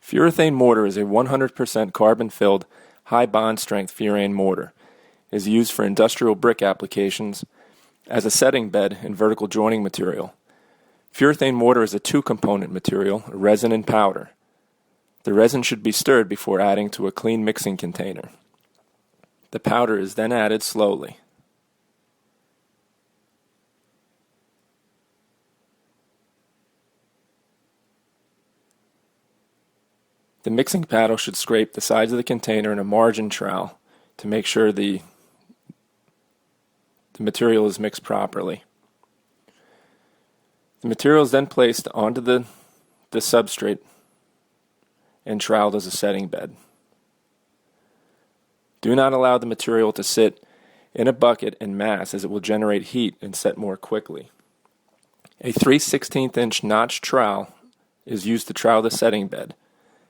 Furathane mortar is a 100% carbon-filled, high-bond-strength furane mortar. It is used for industrial brick applications as a setting bed and vertical joining material. Furathane mortar is a two-component material, resin and powder. The resin should be stirred before adding to a clean mixing container. The powder is then added slowly. The mixing paddle should scrape the sides of the container in a margin trowel to make sure the material is mixed properly. The material is then placed onto the substrate and troweled as a setting bed. Do not allow the material to sit in a bucket and mass, as it will generate heat and set more quickly. A 3/16 inch notch trowel is used to trowel the setting bed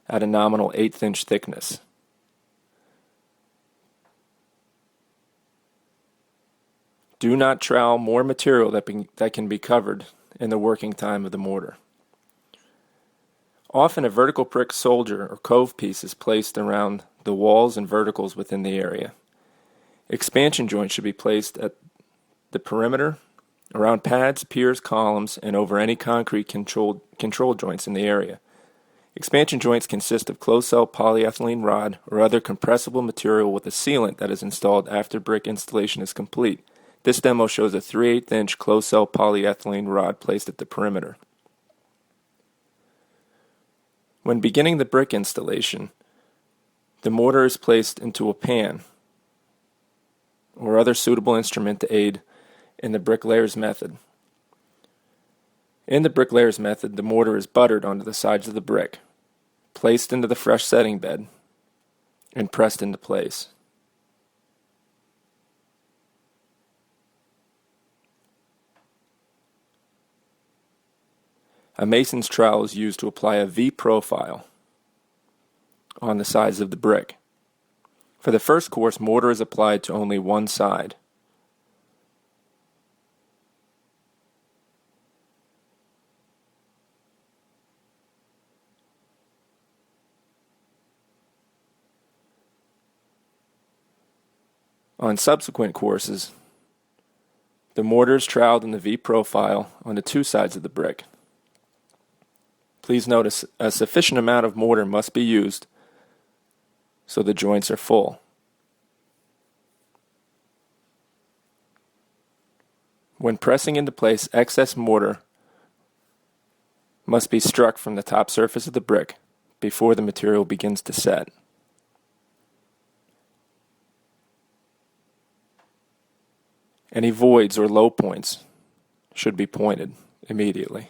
at a nominal 1/8 inch thickness. Do not trowel more material that can be covered in the working time of the mortar. Often a vertical brick soldier or cove piece is placed around the walls and verticals within the area. Expansion joints should be placed at the perimeter, around pads, piers, columns, and over any concrete control joints in the area. Expansion joints consist of closed-cell polyethylene rod or other compressible material with a sealant that is installed after brick installation is complete. This demo shows a 3/8 inch closed-cell polyethylene rod placed at the perimeter. When beginning the brick installation, the mortar is placed into a pan or other suitable instrument to aid in the bricklayer's method. In the bricklayer's method, the mortar is buttered onto the sides of the brick, placed into the fresh setting bed, and pressed into place. A mason's trowel is used to apply a V profile on the sides of the brick. For the first course, mortar is applied to only one side. On subsequent courses, the mortar is troweled in the V profile on the two sides of the brick. Please notice a sufficient amount of mortar must be used so the joints are full. When pressing into place, excess mortar must be struck from the top surface of the brick before the material begins to set. Any voids or low points should be pointed immediately.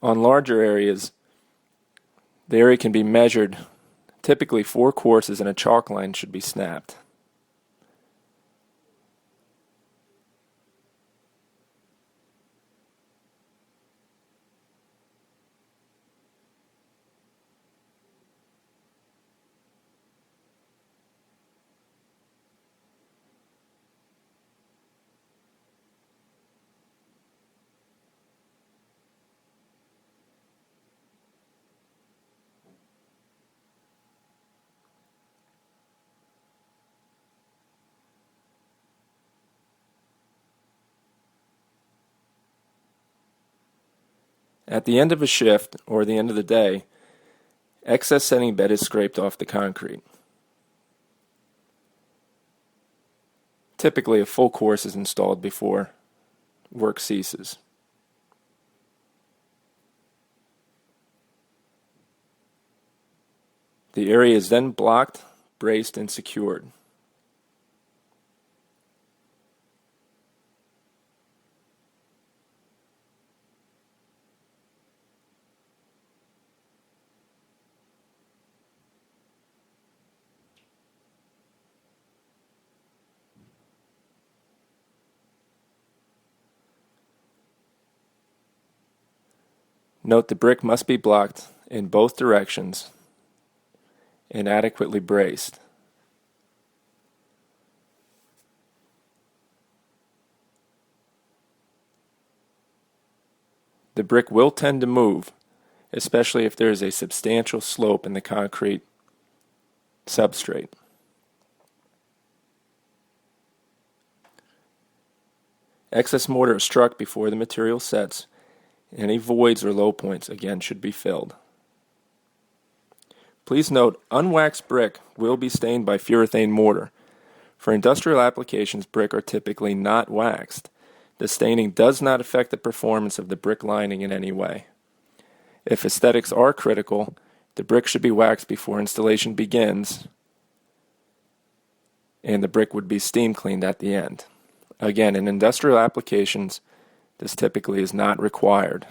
On larger areas, the area can be measured. Typically 4 courses and a chalk line should be snapped. At the end of a shift, or the end of the day, excess setting bed is scraped off the concrete. Typically, a full course is installed before work ceases. The area is then blocked, braced, and secured. Note the brick must be blocked in both directions and adequately braced. The brick will tend to move, especially if there is a substantial slope in the concrete substrate. Excess mortar is struck before the material sets. Any voids or low points, again, should be filled. Please note, unwaxed brick will be stained by Furathane mortar. For industrial applications, brick are typically not waxed. The staining does not affect the performance of the brick lining in any way. If aesthetics are critical, the brick should be waxed before installation begins, and the brick would be steam cleaned at the end. Again, in industrial applications, this typically is not required.